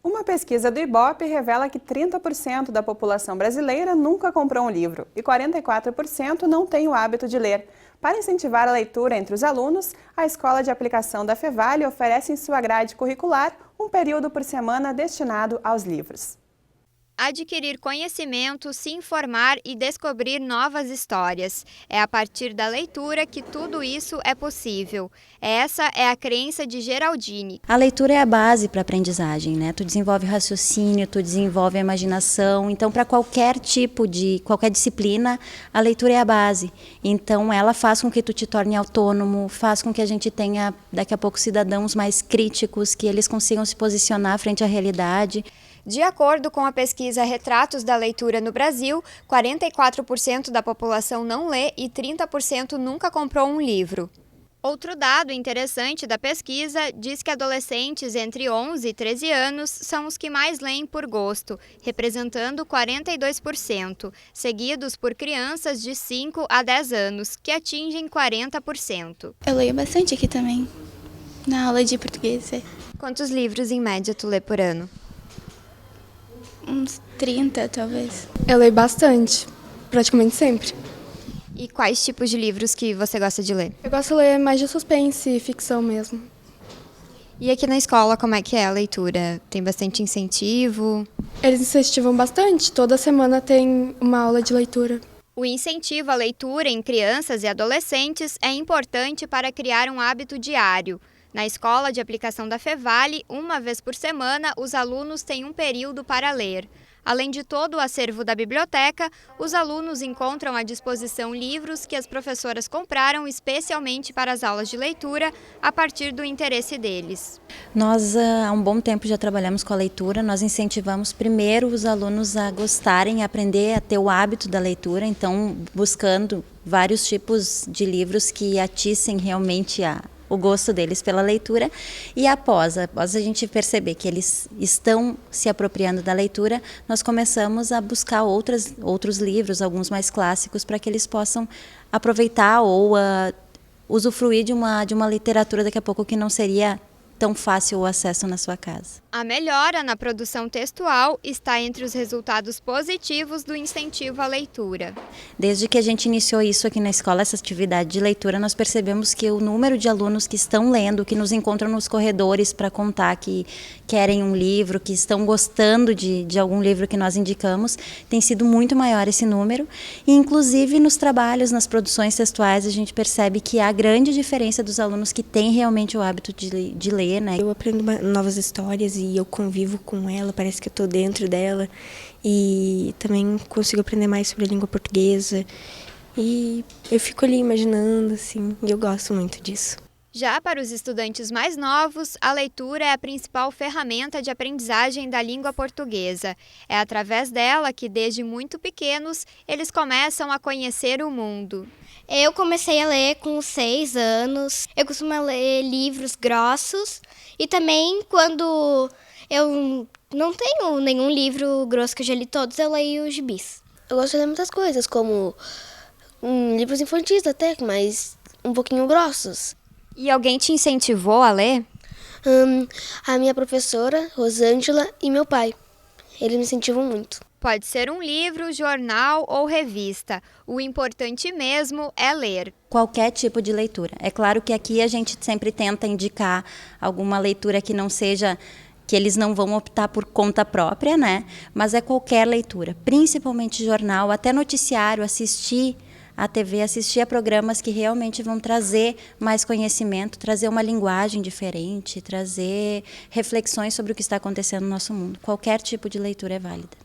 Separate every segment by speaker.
Speaker 1: Uma pesquisa do Ibope revela que 30% da população brasileira nunca comprou um livro e 44% não tem o hábito de ler. Para incentivar a leitura entre os alunos, a Escola de Aplicação da Fevale oferece em sua grade curricular um período por semana destinado aos livros.
Speaker 2: Adquirir conhecimento, se informar e descobrir novas histórias. É a partir da leitura que tudo isso é possível. Essa é a crença de Geraldine.
Speaker 3: A leitura é a base para a aprendizagem, né? Tu desenvolve o raciocínio, tu desenvolve a imaginação. Então, para qualquer disciplina, a leitura é a base. Então, ela faz com que tu te torne autônomo, faz com que a gente tenha, daqui a pouco, cidadãos mais críticos, que eles consigam se posicionar frente à realidade.
Speaker 2: De acordo com a pesquisa Retratos da Leitura no Brasil, 44% da população não lê e 30% nunca comprou um livro. Outro dado interessante da pesquisa diz que adolescentes entre 11 e 13 anos são os que mais leem por gosto, representando 42%, seguidos por crianças de 5 a 10 anos, que atingem 40%.
Speaker 4: Eu leio bastante aqui também, na aula de português.
Speaker 2: Quantos livros em média tu lê por ano?
Speaker 4: Uns 30, talvez.
Speaker 5: Eu leio bastante, praticamente sempre.
Speaker 2: E quais tipos de livros que você gosta de ler?
Speaker 5: Eu gosto de ler mais de suspense e ficção mesmo.
Speaker 2: E aqui na escola, como é que é a leitura? Tem bastante incentivo?
Speaker 5: Eles incentivam bastante, toda semana tem uma aula de leitura.
Speaker 2: O incentivo à leitura em crianças e adolescentes é importante para criar um hábito diário. Na Escola de Aplicação da Fevale, uma vez por semana, os alunos têm um período para ler. Além de todo o acervo da biblioteca, os alunos encontram à disposição livros que as professoras compraram especialmente para as aulas de leitura, a partir do interesse deles.
Speaker 3: Nós, há um bom tempo, já trabalhamos com a leitura. Nós incentivamos primeiro os alunos a gostarem, a aprender a ter o hábito da leitura, então buscando vários tipos de livros que atissem realmente o gosto deles pela leitura, e após a gente perceber que eles estão se apropriando da leitura, nós começamos a buscar outros livros, alguns mais clássicos, para que eles possam aproveitar ou usufruir de uma literatura daqui a pouco que não seria tão fácil o acesso na sua casa.
Speaker 2: A melhora na produção textual está entre os resultados positivos do incentivo à leitura.
Speaker 3: Desde que a gente iniciou isso aqui na escola, essa atividade de leitura, nós percebemos que o número de alunos que estão lendo, que nos encontram nos corredores para contar que querem um livro, que estão gostando de algum livro que nós indicamos, tem sido muito maior esse número. E, inclusive, nos trabalhos, nas produções textuais, a gente percebe que há grande diferença dos alunos que têm realmente o hábito de ler, né?
Speaker 6: Eu aprendo novas histórias e eu convivo com ela, parece que eu estou dentro dela, e também consigo aprender mais sobre a língua portuguesa, e eu fico ali imaginando, assim, e eu gosto muito disso.
Speaker 2: Já para os estudantes mais novos, a leitura é a principal ferramenta de aprendizagem da língua portuguesa. É através dela que, desde muito pequenos, eles começam a conhecer o mundo.
Speaker 7: Eu comecei a ler com 6 anos. Eu costumo ler livros grossos e também quando eu não tenho nenhum livro grosso que eu já li todos, eu leio gibis.
Speaker 8: Eu gosto de ler muitas coisas, como livros infantis até, mas um pouquinho grossos.
Speaker 2: E alguém te incentivou a ler?
Speaker 8: A minha professora, Rosângela, e meu pai. Eles me incentivam muito.
Speaker 2: Pode ser um livro, jornal ou revista. O importante mesmo é ler.
Speaker 3: Qualquer tipo de leitura. É claro que aqui a gente sempre tenta indicar alguma leitura que não seja, que eles não vão optar por conta própria, né? Mas é qualquer leitura, principalmente jornal, até noticiário, assistir a TV, assistir a programas que realmente vão trazer mais conhecimento, trazer uma linguagem diferente, trazer reflexões sobre o que está acontecendo no nosso mundo. Qualquer tipo de leitura é válida.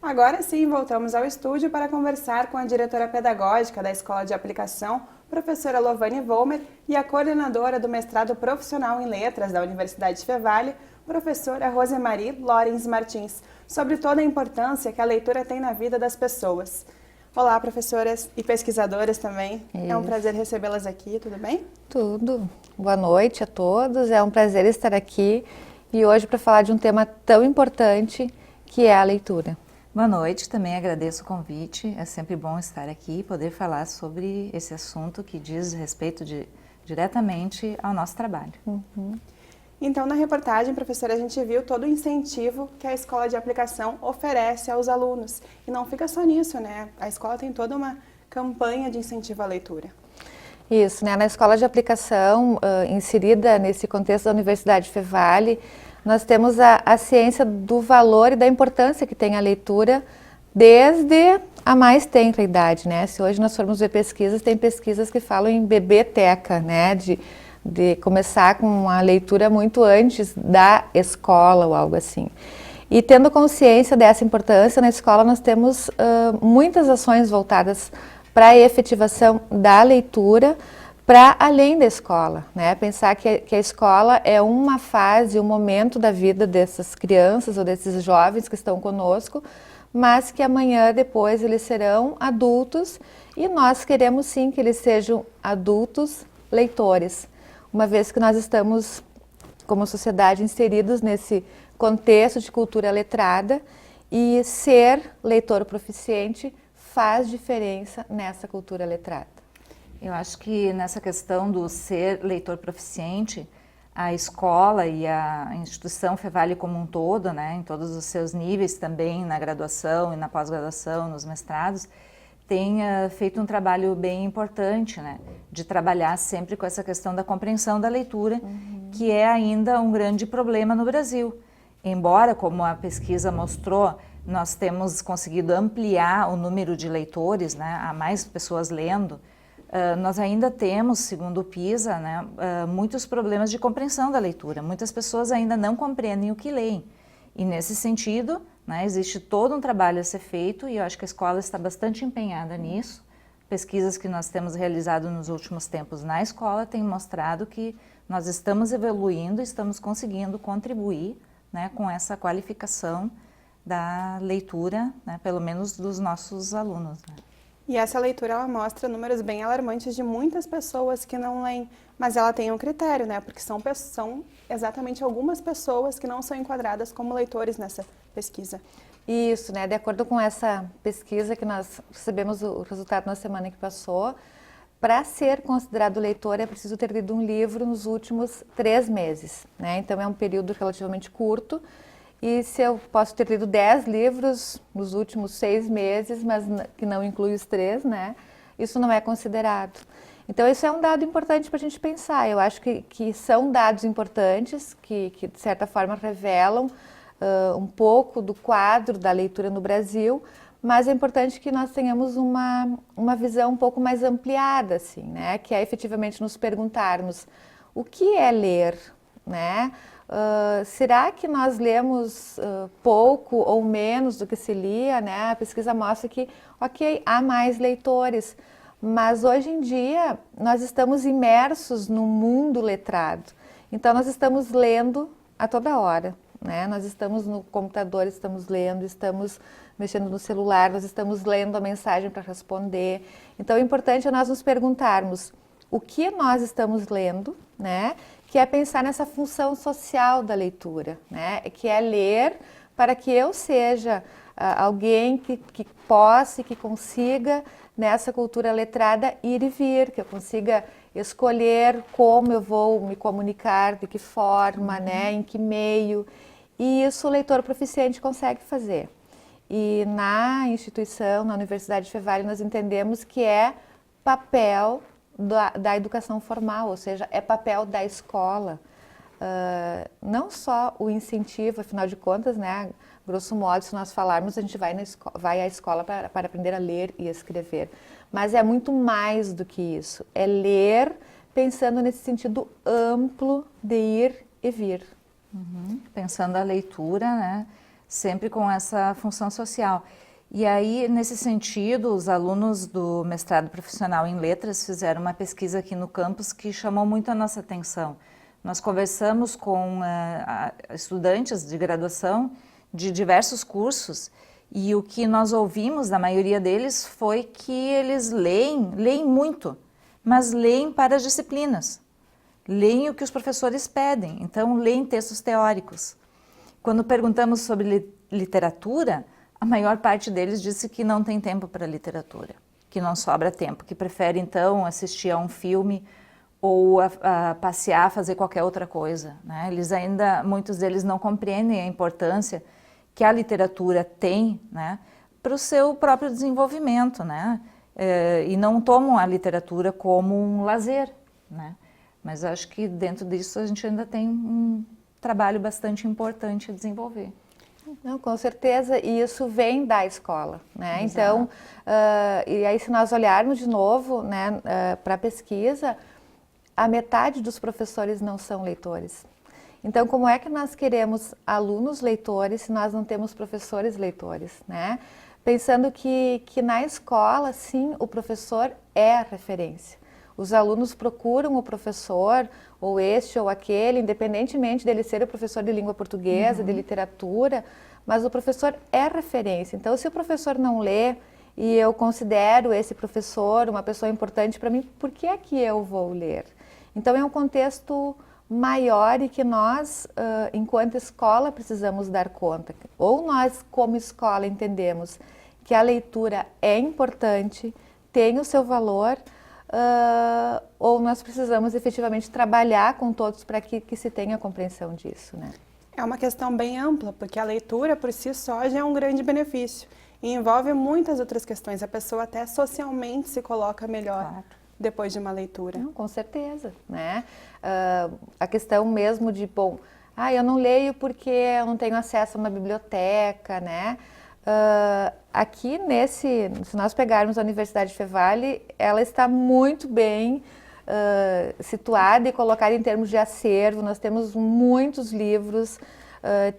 Speaker 1: Agora sim, voltamos ao estúdio para conversar com a diretora pedagógica da Escola de Aplicação, professora Lovane Volmer, e a coordenadora do mestrado profissional em letras da Universidade de Fevale, professora Rosemarie Lorenz Martins, sobre toda a importância que a leitura tem na vida das pessoas. Olá, professoras e pesquisadoras também. É um prazer recebê-las aqui, tudo bem?
Speaker 9: Tudo. Boa noite a todos. É um prazer estar aqui e hoje para falar de um tema tão importante que é a leitura.
Speaker 10: Boa noite, também agradeço o convite. É sempre bom estar aqui e poder falar sobre esse assunto que diz respeito diretamente ao nosso trabalho.
Speaker 1: Então, na reportagem, professora, a gente viu todo o incentivo que a Escola de Aplicação oferece aos alunos. E não fica só nisso, né? A escola tem toda uma campanha de incentivo à leitura.
Speaker 9: Isso, né? Na Escola de Aplicação, inserida nesse contexto da Universidade Fevale, nós temos a ciência do valor e da importância que tem a leitura desde a mais tenra idade, né? Se hoje nós formos ver pesquisas, tem pesquisas que falam em bebeteca, né? De começar com a leitura muito antes da escola ou algo assim. E tendo consciência dessa importância, na escola nós temos muitas ações voltadas para a efetivação da leitura para além da escola, né? Pensar que a escola é uma fase, um momento da vida dessas crianças ou desses jovens que estão conosco, mas que amanhã, depois, eles serão adultos e nós queremos sim que eles sejam adultos leitores. Uma vez que nós estamos, como sociedade, inseridos nesse contexto de cultura letrada e ser leitor proficiente faz diferença nessa cultura letrada.
Speaker 10: Eu acho que nessa questão do ser leitor proficiente, a escola e a instituição Fevale como um todo, né, em todos os seus níveis também, na graduação e na pós-graduação, nos mestrados, tem feito um trabalho bem importante, né, de trabalhar sempre com essa questão da compreensão da leitura, que é ainda um grande problema no Brasil. Embora, como a pesquisa mostrou, nós temos conseguido ampliar o número de leitores, né, há mais pessoas lendo, nós ainda temos, segundo o PISA, né, muitos problemas de compreensão da leitura. Muitas pessoas ainda não compreendem o que leem. E nesse sentido, né, existe todo um trabalho a ser feito e eu acho que a escola está bastante empenhada nisso. Pesquisas que nós temos realizado nos últimos tempos na escola têm mostrado que nós estamos evoluindo, estamos conseguindo contribuir, né, com essa qualificação da leitura, né, pelo menos dos nossos alunos, né.
Speaker 1: E essa leitura, ela mostra números bem alarmantes de muitas pessoas que não leem, mas ela tem um critério, né? Porque são exatamente algumas pessoas que não são enquadradas como leitores nessa pesquisa.
Speaker 9: Isso, né? De acordo com essa pesquisa que nós recebemos o resultado na semana que passou, para ser considerado leitor é preciso ter lido um livro nos últimos 3 meses, né? Então é um período relativamente curto. E se eu posso ter lido 10 livros nos últimos 6 meses, mas que não inclui os 3, né? Isso não é considerado. Então, isso é um dado importante para a gente pensar. Eu acho que são dados importantes, que de certa forma revelam um pouco do quadro da leitura no Brasil, mas é importante que nós tenhamos uma visão um pouco mais ampliada, assim, né? Que é efetivamente nos perguntarmos o que é ler, né? Será que nós lemos pouco ou menos do que se lia, né? A pesquisa mostra que, ok, há mais leitores, mas hoje em dia nós estamos imersos no mundo letrado. Então nós estamos lendo a toda hora, né? Nós estamos no computador, estamos lendo, estamos mexendo no celular, nós estamos lendo a mensagem para responder. Então o importante é nós nos perguntarmos o que nós estamos lendo, né? Que é pensar nessa função social da leitura, né? Que é ler para que eu seja alguém que possa e que consiga, nessa cultura letrada, ir e vir, que eu consiga escolher como eu vou me comunicar, de que forma, né? Em que meio. E isso o leitor proficiente consegue fazer. E na instituição, na Universidade Fevale, nós entendemos que é papel da educação formal, ou seja, é papel da escola. Não só o incentivo, afinal de contas, né, grosso modo, se nós falarmos, a gente vai à escola para aprender a ler e escrever, mas é muito mais do que isso, é ler pensando nesse sentido amplo de ir e vir.
Speaker 10: Pensando a leitura, né, sempre com essa função social. E aí, nesse sentido, os alunos do mestrado profissional em letras fizeram uma pesquisa aqui no campus que chamou muito a nossa atenção. Nós conversamos com estudantes de graduação de diversos cursos e o que nós ouvimos da maioria deles foi que eles leem muito, mas leem para as disciplinas. Leem o que os professores pedem, então leem textos teóricos. Quando perguntamos sobre literatura, a maior parte deles disse que não tem tempo para literatura, que não sobra tempo, que prefere então assistir a um filme ou a passear, fazer qualquer outra coisa, né? Eles ainda, muitos deles não compreendem a importância que a literatura tem, né, para o seu próprio desenvolvimento, né? E não tomam a literatura como um lazer, né? Mas acho que dentro disso a gente ainda tem um trabalho bastante importante a desenvolver.
Speaker 9: Não, com certeza, e isso vem da escola, né? Então, e aí se nós olharmos de novo, né, para a pesquisa, a metade dos professores não são leitores. Então, como é que nós queremos alunos leitores se nós não temos professores leitores, né? Pensando que na escola, sim, o professor é a referência. Os alunos procuram o professor, ou este ou aquele, independentemente dele ser o professor de língua portuguesa, de literatura, mas o professor é referência. Então, se o professor não lê, e eu considero esse professor uma pessoa importante para mim, por que é que eu vou ler? Então, é um contexto maior e que nós, enquanto escola, precisamos dar conta. Ou nós, como escola, entendemos que a leitura é importante, tem o seu valor, ou nós precisamos efetivamente trabalhar com todos para que se tenha compreensão disso, né?
Speaker 1: É uma questão bem ampla, porque a leitura por si só já é um grande benefício e envolve muitas outras questões. A pessoa até socialmente se coloca melhor depois de uma leitura.
Speaker 9: Não, com certeza, né? A questão mesmo de, bom, eu não leio porque eu não tenho acesso a uma biblioteca, né? Aqui se nós pegarmos a Universidade Fevale, ela está muito bem situada e colocada em termos de acervo. Nós temos muitos livros,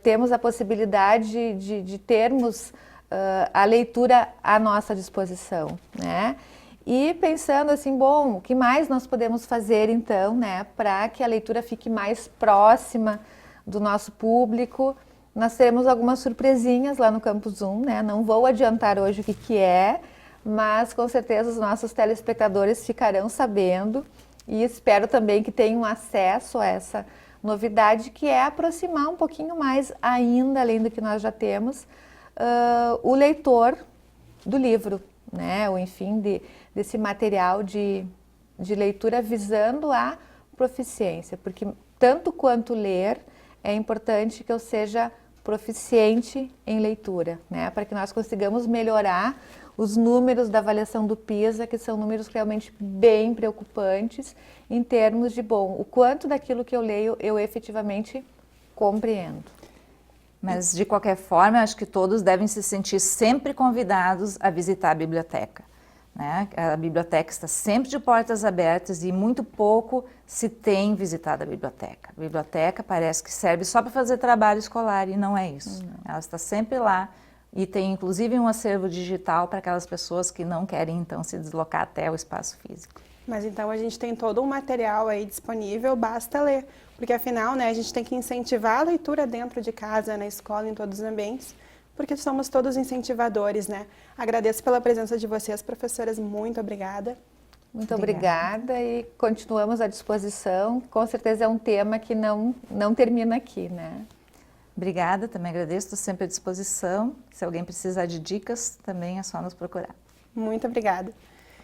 Speaker 9: temos a possibilidade de termos a leitura à nossa disposição, né? E pensando assim, bom, o que mais nós podemos fazer então, né, para que a leitura fique mais próxima do nosso público? Nós teremos algumas surpresinhas lá no Campus 1, né? Não vou adiantar hoje o que é, mas com certeza os nossos telespectadores ficarão sabendo e espero também que tenham acesso a essa novidade, que é aproximar um pouquinho mais ainda, além do que nós já temos, o leitor do livro, né? Ou enfim, desse material de leitura visando a proficiência, porque tanto quanto ler, é importante que eu seja proficiente em leitura, né? Para que nós consigamos melhorar os números da avaliação do PISA, que são números realmente bem preocupantes em termos de, bom, o quanto daquilo que eu leio eu efetivamente compreendo.
Speaker 10: Mas, de qualquer forma, acho que todos devem se sentir sempre convidados a visitar a biblioteca, né? A biblioteca está sempre de portas abertas e muito pouco se tem visitado a biblioteca. A biblioteca parece que serve só para fazer trabalho escolar e não é isso. Ela está sempre lá e tem inclusive um acervo digital para aquelas pessoas que não querem então se deslocar até o espaço físico.
Speaker 1: Mas então a gente tem todo um material aí disponível, basta ler. Porque afinal, né, a gente tem que incentivar a leitura dentro de casa, na escola, em todos os ambientes, porque somos todos incentivadores, né? Agradeço pela presença de vocês, professoras, muito obrigada.
Speaker 9: Muito obrigada e continuamos à disposição. Com certeza é um tema que não termina aqui, né?
Speaker 10: Obrigada, também agradeço, estou sempre à disposição. Se alguém precisar de dicas, também é só nos procurar.
Speaker 1: Muito obrigada.